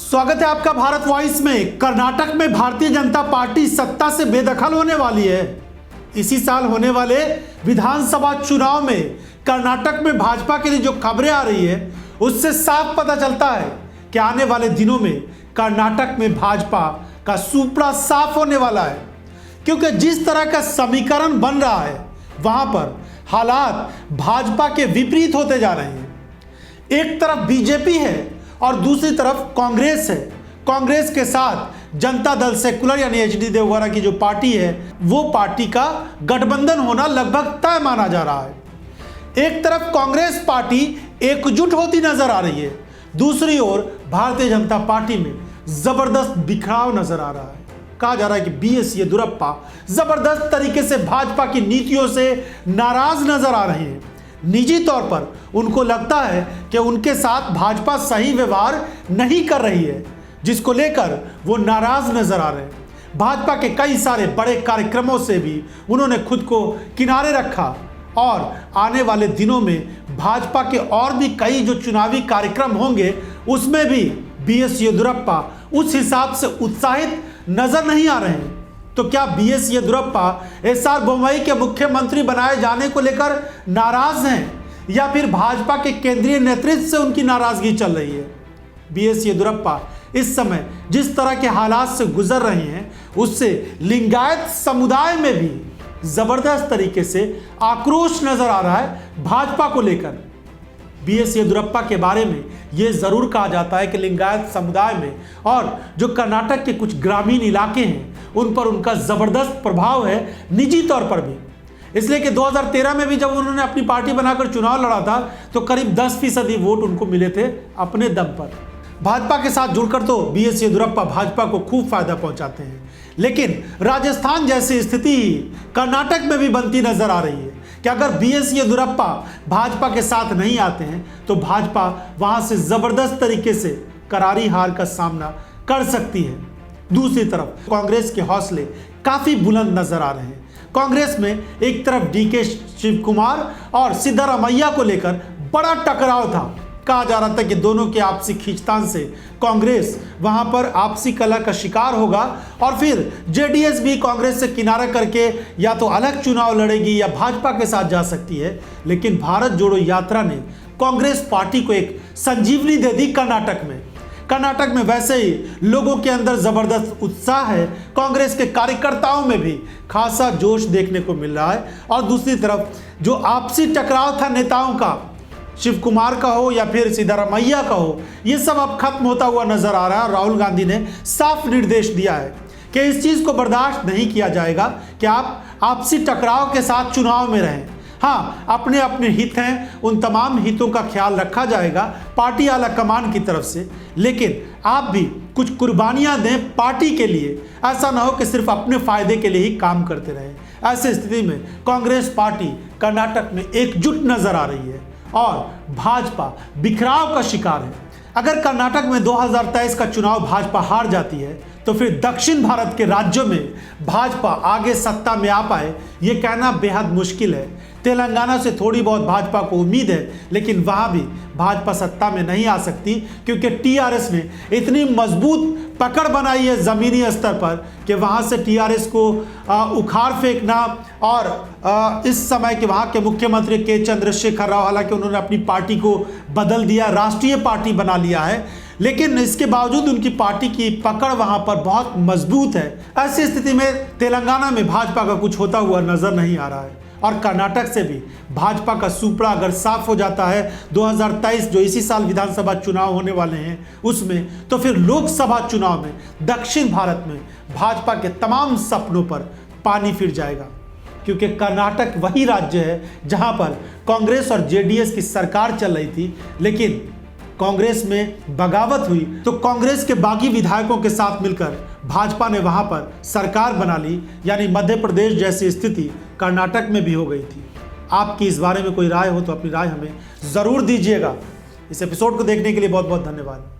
स्वागत है आपका भारत वॉइस में। कर्नाटक में भारतीय जनता पार्टी सत्ता से बेदखल होने वाली है। इसी साल होने वाले विधानसभा चुनाव में कर्नाटक में भाजपा के लिए जो खबरें आ रही है उससे साफ पता चलता है कि आने वाले दिनों में कर्नाटक में भाजपा का सुपड़ा साफ होने वाला है, क्योंकि जिस तरह का समीकरण बन रहा है वहां पर हालात भाजपा के विपरीत होते जा रहे हैं। एक तरफ बीजेपी है और दूसरी तरफ कांग्रेस है। कांग्रेस के साथ जनता दल सेकुलर यानी एचडी देवगौड़ा की जो पार्टी है वो पार्टी का गठबंधन होना लगभग तय माना जा रहा है। एक तरफ कांग्रेस पार्टी एकजुट होती नजर आ रही है, दूसरी ओर भारतीय जनता पार्टी में जबरदस्त बिखराव नजर आ रहा है। कहा जा रहा है कि बीएस येदियुरप्पा जबरदस्त तरीके से भाजपा की नीतियों से नाराज नजर आ रहे हैं। निजी तौर पर उनको लगता है कि उनके साथ भाजपा सही व्यवहार नहीं कर रही है, जिसको लेकर वो नाराज नजर आ रहे हैं। भाजपा के कई सारे बड़े कार्यक्रमों से भी उन्होंने खुद को किनारे रखा और आने वाले दिनों में भाजपा के और भी कई जो चुनावी कार्यक्रम होंगे उसमें भी बीएस येदियुरप्पा उस हिसाब से उत्साहित नजर नहीं आ रहे हैं। तो क्या बीएस येदियुरप्पा एसआर बोम्मई के मुख्यमंत्री बनाए जाने को लेकर नाराज हैं या फिर भाजपा के केंद्रीय नेतृत्व से उनकी नाराजगी चल रही है? बीएस येदियुरप्पा इस समय जिस तरह के हालात से गुजर रहे हैं उससे लिंगायत समुदाय में भी जबरदस्त तरीके से आक्रोश नजर आ रहा है भाजपा को लेकर। बीएस येदियुरप्पा के बारे में यह जरूर कहा जाता है कि लिंगायत समुदाय में और जो कर्नाटक के कुछ ग्रामीण इलाके हैं उन पर उनका जबरदस्त प्रभाव है, निजी तौर पर भी। इसलिए कि 2013 में भी जब उन्होंने अपनी पार्टी बनाकर चुनाव लड़ा था तो करीब 10% वोट उनको मिले थे अपने दम पर। भाजपा के साथ जुड़कर तो बीएस येदियुरप्पा भाजपा को खूब फायदा पहुंचाते हैं, लेकिन राजस्थान जैसी स्थिति ही कर्नाटक में भी बनती नजर आ रही है कि अगर बीएस येदियुरप्पा भाजपा के साथ नहीं आते हैं तो भाजपा वहां से जबरदस्त तरीके से करारी हार का सामना कर सकती है। दूसरी तरफ कांग्रेस के हौसले काफी बुलंद नजर आ रहे हैं। कांग्रेस में एक तरफ डीके शिव कुमार और सिद्धरामैया को लेकर बड़ा टकराव था। कहा जा रहा था कि दोनों के आपसी खींचतान से कांग्रेस वहां पर आपसी कलह का शिकार होगा और फिर जेडीएस भी कांग्रेस से किनारा करके या तो अलग चुनाव लड़ेगी या भाजपा के साथ जा सकती है। लेकिन भारत जोड़ो यात्रा ने कांग्रेस पार्टी को एक संजीवनी दे दी कर्नाटक में। कर्नाटक में वैसे ही लोगों के अंदर जबरदस्त उत्साह है, कांग्रेस के कार्यकर्ताओं में भी खासा जोश देखने को मिल रहा है। और दूसरी तरफ जो आपसी टकराव था नेताओं का, शिव कुमार का हो या फिर सिद्धरामैया का हो, ये सब अब खत्म होता हुआ नजर आ रहा है। राहुल गांधी ने साफ निर्देश दिया है कि इस चीज को बर्दाश्त नहीं किया जाएगा कि आप आपसी टकराव के साथ चुनाव में रहें। हाँ, अपने अपने हित हैं, उन तमाम हितों का ख्याल रखा जाएगा पार्टी आला कमान की तरफ से, लेकिन आप भी कुछ कुर्बानियां दें पार्टी के लिए। ऐसा ना हो कि सिर्फ अपने फायदे के लिए ही काम करते रहें। ऐसी स्थिति में कांग्रेस पार्टी कर्नाटक में एकजुट नजर आ रही है और भाजपा बिखराव का शिकार है। अगर कर्नाटक में 2023 का चुनाव भाजपा हार जाती है तो फिर दक्षिण भारत के राज्यों में भाजपा आगे सत्ता में आ पाए ये कहना बेहद मुश्किल है। तेलंगाना से थोड़ी बहुत भाजपा को उम्मीद है, लेकिन वहां भी भाजपा सत्ता में नहीं आ सकती क्योंकि टीआरएस ने इतनी मजबूत पकड़ बनाई है जमीनी स्तर पर कि वहां से टीआरएस को उखाड़ फेंकना। और इस समय के वहां के मुख्यमंत्री के चंद्रशेखर राव, हालांकि उन्होंने अपनी पार्टी को बदल दिया, राष्ट्रीय पार्टी बना लिया है, लेकिन इसके बावजूद उनकी पार्टी की पकड़ वहां पर बहुत मजबूत है। ऐसी स्थिति में तेलंगाना में भाजपा का कुछ होता हुआ नजर नहीं आ रहा है। और कर्नाटक से भी भाजपा का सुपड़ा अगर साफ हो जाता है 2023 जो इसी साल विधानसभा चुनाव होने वाले हैं उसमें, तो फिर लोकसभा चुनाव में दक्षिण भारत में भाजपा के तमाम सपनों पर पानी फिर जाएगा। क्योंकि कर्नाटक वही राज्य है जहां पर कांग्रेस और जेडीएस की सरकार चल रही थी, लेकिन कांग्रेस में बगावत हुई तो कांग्रेस के बाकी विधायकों के साथ मिलकर भाजपा ने वहां पर सरकार बना ली, यानी मध्य प्रदेश जैसी स्थिति कर्नाटक में भी हो गई थी। आपकी इस बारे में कोई राय हो तो अपनी राय हमें ज़रूर दीजिएगा। इस एपिसोड को देखने के लिए बहुत बहुत धन्यवाद।